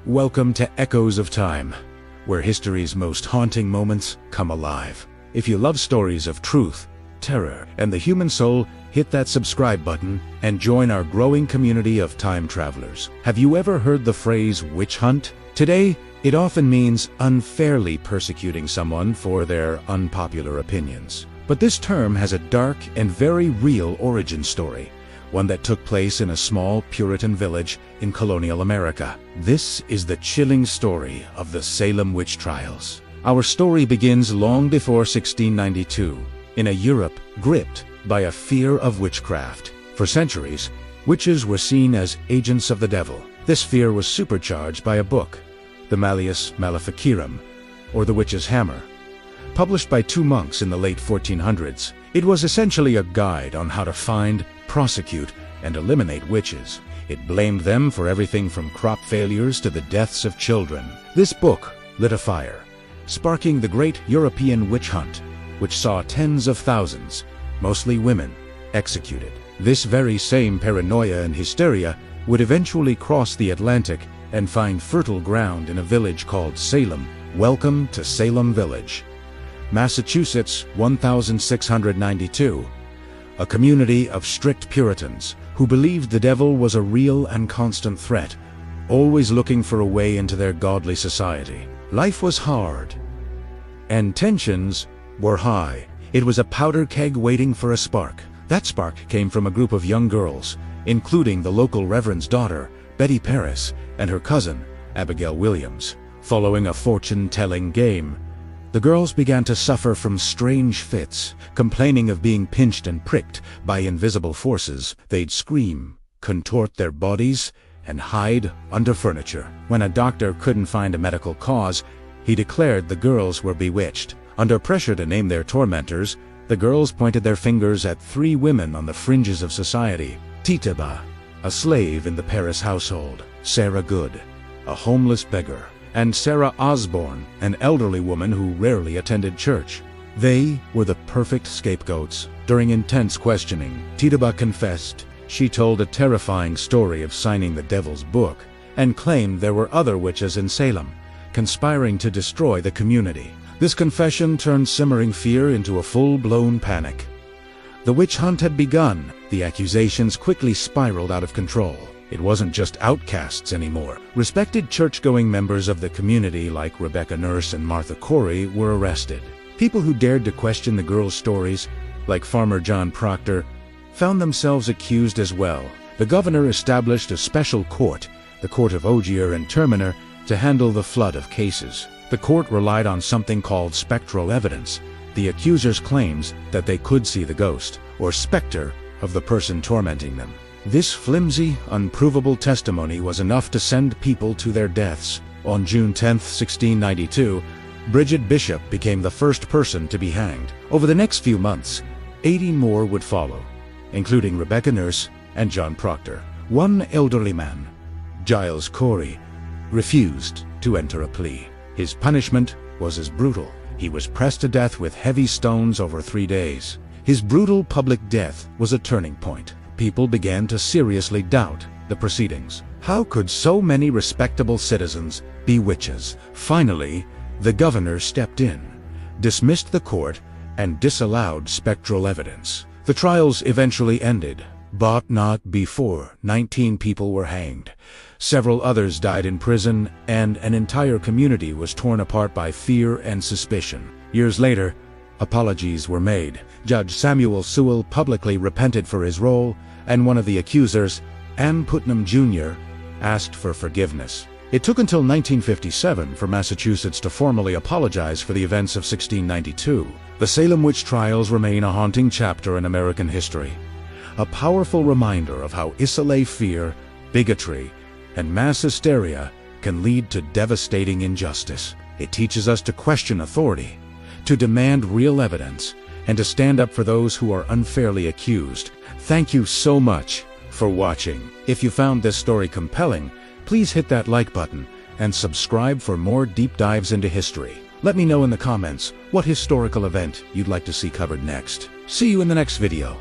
Welcome to Echoes of Time, where history's most haunting moments come alive. If you love stories of truth, terror, and the human soul, hit that subscribe button and join our growing community of time travelers. Have you ever heard the phrase witch hunt? Today, it often means unfairly persecuting someone for their unpopular opinions. But this term has a dark and very real origin story, one that took place in a small Puritan village in colonial America. This is the chilling story of the Salem Witch Trials. Our story begins long before 1692, in a Europe gripped by a fear of witchcraft. For centuries, witches were seen as agents of the devil. This fear was supercharged by a book, the Malleus Maleficarum, or the Witch's Hammer. Published by two monks in the late 1400s, it was essentially a guide on how to find, prosecute, and eliminate witches. It blamed them for everything from crop failures to the deaths of children. This book lit a fire, sparking the great European witch hunt, which saw tens of thousands, mostly women, executed. This very same paranoia and hysteria would eventually cross the Atlantic and find fertile ground in a village called Salem. Welcome to Salem Village, Massachusetts, 1692. A community of strict Puritans who believed the devil was a real and constant threat, always looking for a way into their godly society. Life was hard, and tensions were high. It was a powder keg waiting for a spark. That spark came from a group of young girls, including the local reverend's daughter, Betty Paris, and her cousin, Abigail Williams. Following a fortune-telling game, the girls began to suffer from strange fits, complaining of being pinched and pricked by invisible forces. They'd scream, contort their bodies, and hide under furniture. When a doctor couldn't find a medical cause, he declared the girls were bewitched. Under pressure to name their tormentors, the girls pointed their fingers at three women on the fringes of society: Tituba, a slave in the Paris household; Sarah Good, a homeless beggar; and Sarah Osborne, an elderly woman who rarely attended church. They were the perfect scapegoats. During intense questioning, Tituba confessed. She told a terrifying story of signing the devil's book and claimed there were other witches in Salem, conspiring to destroy the community. This confession turned simmering fear into a full-blown panic. The witch hunt had begun. The accusations quickly spiraled out of control. It wasn't just outcasts anymore. Respected church-going members of the community like Rebecca Nurse and Martha Corey were arrested. People who dared to question the girls' stories, like Farmer John Proctor, found themselves accused as well. The governor established a special court, the Court of Ogier and Terminer, to handle the flood of cases. The court relied on something called spectral evidence, the accusers' claims that they could see the ghost, or specter, of the person tormenting them. This flimsy, unprovable testimony was enough to send people to their deaths. On June 10, 1692, Bridget Bishop became the first person to be hanged. Over the next few months, 80 more would follow, including Rebecca Nurse and John Proctor. One elderly man, Giles Corey, refused to enter a plea. His punishment was as brutal. He was pressed to death with heavy stones over 3 days. His brutal public death was a turning point. People began to seriously doubt the proceedings. How could so many respectable citizens be witches? Finally, the governor stepped in, dismissed the court, and disallowed spectral evidence. The trials eventually ended, but not before 19 people were hanged. Several others died in prison, and an entire community was torn apart by fear and suspicion. Years later, apologies were made. Judge Samuel Sewell publicly repented for his role, and one of the accusers, Ann Putnam Jr., asked for forgiveness. It took until 1957 for Massachusetts to formally apologize for the events of 1692. The Salem Witch Trials remain a haunting chapter in American history, a powerful reminder of how Isolé fear, bigotry, and mass hysteria can lead to devastating injustice. It teaches us to question authority, to demand real evidence, and to stand up for those who are unfairly accused. Thank you so much for watching. If you found this story compelling, please hit that like button and subscribe for more deep dives into history. Let me know in the comments what historical event you'd like to see covered next. See you in the next video.